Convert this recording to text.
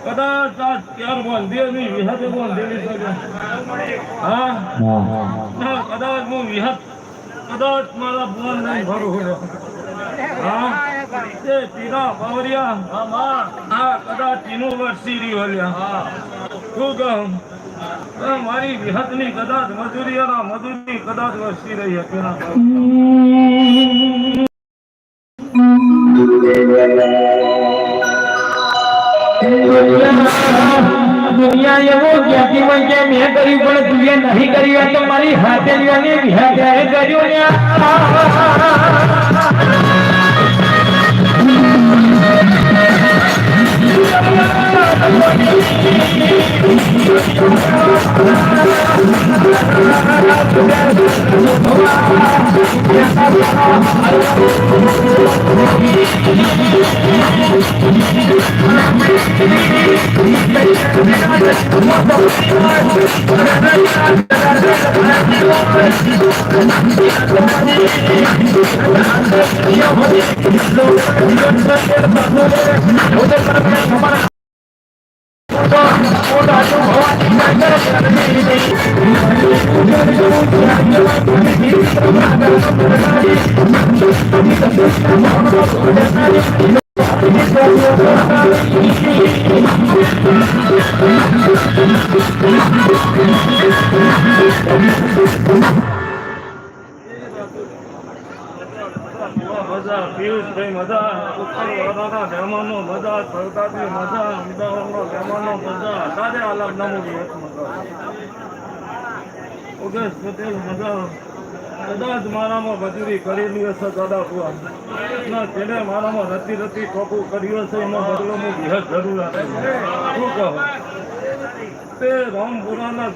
કદાચ આ ચાર બાંધી વિહતે બાંધેલી છે. હા કદાચ હું વિહત કદાચ મારા ભુવન નહીં ભરું. હા તે પીરા બાવરિયા હા કદાચ તીનું વર્ષી રહ્યો. શું કહું મારી વિહતની કદાચ મજૂરી કદાચ વર્ષી રહી હતી. દુનિયા એવો જ્ઞાતિ માં કે મેં કર્યું પણ તું નહીં કર્યું તો મારી હાથે કર્યું મજા પિયુષભાઈ મજા ઉત્તરવાળાના મહેમાનો મજા સરકારની મજા અમદાવાદના મહેમાનો મજા તારે અલગ નમૂની ઓગેશ પટેલ મજા કદાચ મારામાં મજૂરી કરેલી હશે દાદા ના તેને મારામાં રતી ટોપું કર્યું હશે એનો બદલો હું વિહત જરૂર શું કહો તે રામપુરાના